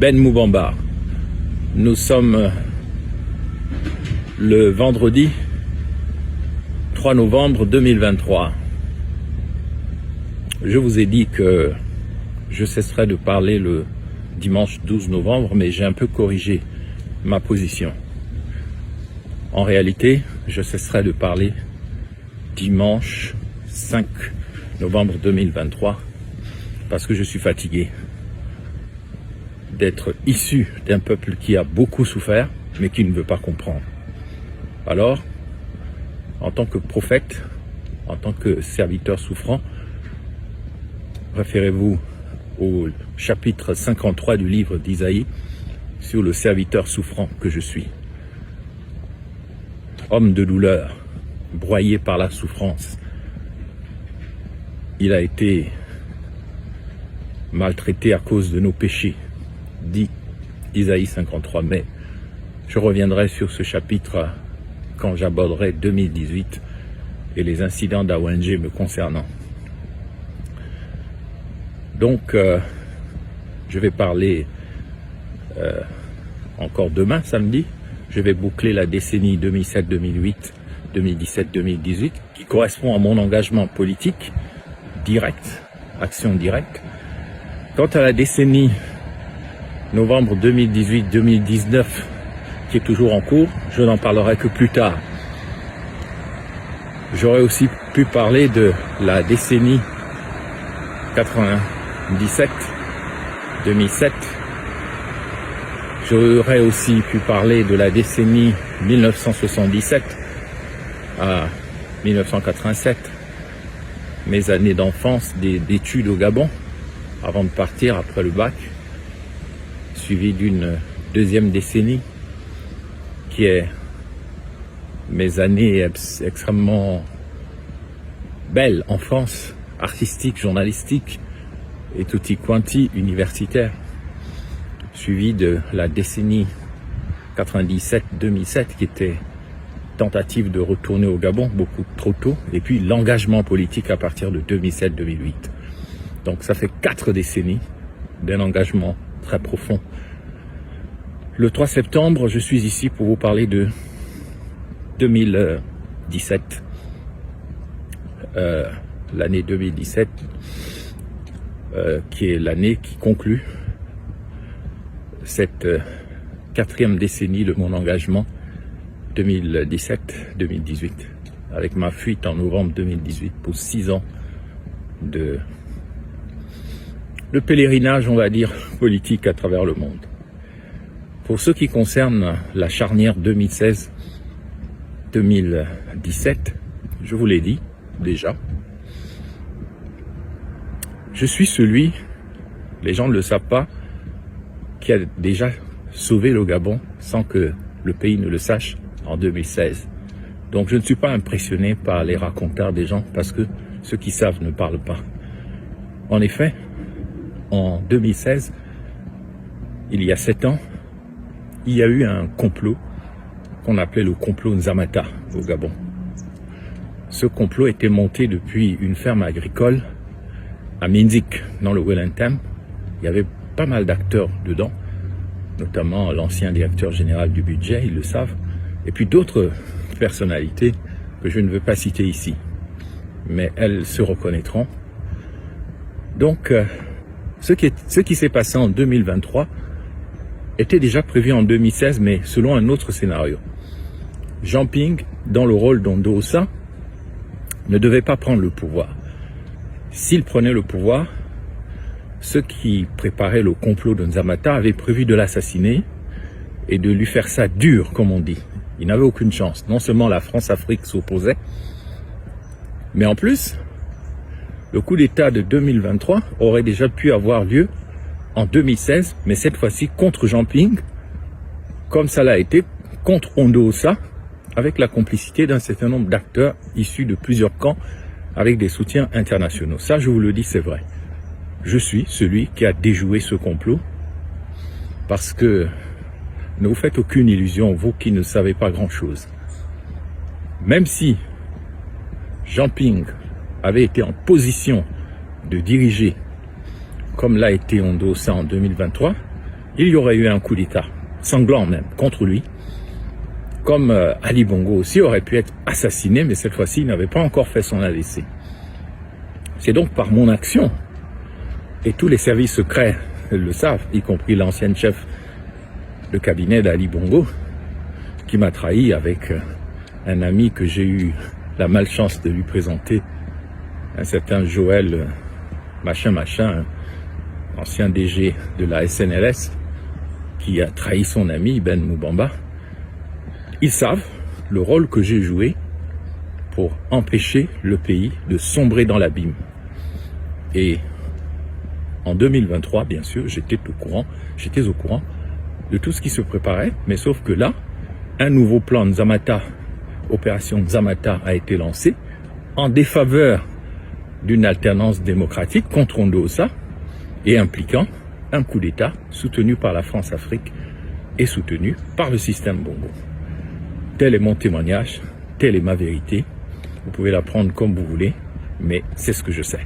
Ben Moubamba. Nous sommes le vendredi 3 novembre 2023. Je vous ai dit que je cesserai de parler le dimanche 12 novembre, mais j'ai un peu corrigé ma position. En réalité, je cesserai de parler dimanche 5 novembre 2023 parce que je suis fatigué d'être issu d'un peuple qui a beaucoup souffert mais qui ne veut pas comprendre. Alors, en tant que prophète, en tant que serviteur souffrant, référez-vous au chapitre 53 du livre d'Isaïe sur le serviteur souffrant que je suis. Homme de douleur, broyé par la souffrance. Il a été maltraité à cause de nos péchés, dit Isaïe 53. Mais je reviendrai sur ce chapitre quand j'aborderai 2018 et les incidents d'AONG me concernant. Donc, je vais parler encore demain, samedi. Je vais boucler la décennie 2007-2008, 2017-2018, qui correspond à mon engagement politique direct, action directe. Quant à la décennie novembre 2018-2019, qui est toujours en cours, je n'en parlerai que plus tard. J'aurais aussi pu parler de la décennie 97-2007. J'aurais aussi pu parler de la décennie 1977 à 1987, mes années d'enfance, d'études au Gabon, avant de partir après le bac, suivi d'une deuxième décennie qui est mes années extrêmement belles en France, artistique, journalistique et tutti quanti universitaire, suivi de la décennie 97-2007 qui était tentative de retourner au Gabon beaucoup trop tôt, et puis l'engagement politique à partir de 2007-2008. Donc ça fait 4 décennies d'un engagement très profond. Le 3 septembre, je suis ici pour vous parler de 2017, l'année 2017, qui est l'année qui conclut cette 4e décennie de mon engagement 2017-2018, avec ma fuite en novembre 2018 pour 6 ans de pèlerinage, on va dire, politique à travers le monde. Pour ce qui concerne la charnière 2016-2017, je vous l'ai dit déjà, je suis celui, les gens ne le savent pas, qui a déjà sauvé le Gabon sans que le pays ne le sache en 2016. Donc je ne suis pas impressionné par les racontars des gens parce que ceux qui savent ne parlent pas. En effet, en 2016, il y a 7 ans, il y a eu un complot qu'on appelait le complot Nzamata au Gabon. Ce complot était monté depuis une ferme agricole à Minzik, dans le Wellington. Il y avait pas mal d'acteurs dedans, notamment l'ancien directeur général du budget, ils le savent, et puis d'autres personnalités que je ne veux pas citer ici, mais elles se reconnaîtront. Donc, ce qui s'est passé en 2023 était déjà prévu en 2016, mais selon un autre scénario. Jean Ping, dans le rôle d'Ondossa, ne devait pas prendre le pouvoir. S'il prenait le pouvoir, ceux qui préparaient le complot de Nzamata avaient prévu de l'assassiner et de lui faire ça dur, comme on dit. Il n'avait aucune chance. Non seulement la France-Afrique s'opposait, mais en plus, le coup d'État de 2023 aurait déjà pu avoir lieu en 2016, mais cette fois-ci contre Jean Ping, comme ça l'a été contre Ondossa, avec la complicité d'un certain nombre d'acteurs issus de plusieurs camps, avec des soutiens internationaux. Ça, je vous le dis, c'est vrai. Je suis celui qui a déjoué ce complot, parce que ne vous faites aucune illusion, vous qui ne savez pas grand-chose. Même si Jean Ping avait été en position de diriger, comme l'a été Ondossa en 2023, il y aurait eu un coup d'État, sanglant même, contre lui, comme Ali Bongo aussi aurait pu être assassiné, mais cette fois-ci, il n'avait pas encore fait son AVC. C'est donc par mon action, et tous les services secrets le savent, y compris l'ancienne chef de cabinet d'Ali Bongo, qui m'a trahi avec un ami que j'ai eu la malchance de lui présenter, un certain Joël machin, ancien DG de la SNLS, qui a trahi son ami Ben Moubamba. Ils savent le rôle que j'ai joué pour empêcher le pays de sombrer dans l'abîme. Et en 2023, bien sûr, j'étais au courant de tout ce qui se préparait, mais sauf que là, un nouveau plan Nzamata, opération Nzamata, a été lancé en défaveur d'une alternance démocratique contre Ndosa et impliquant un coup d'État soutenu par la France-Afrique et soutenu par le système Bongo. Tel est mon témoignage, telle est ma vérité. Vous pouvez la prendre comme vous voulez, mais c'est ce que je sais.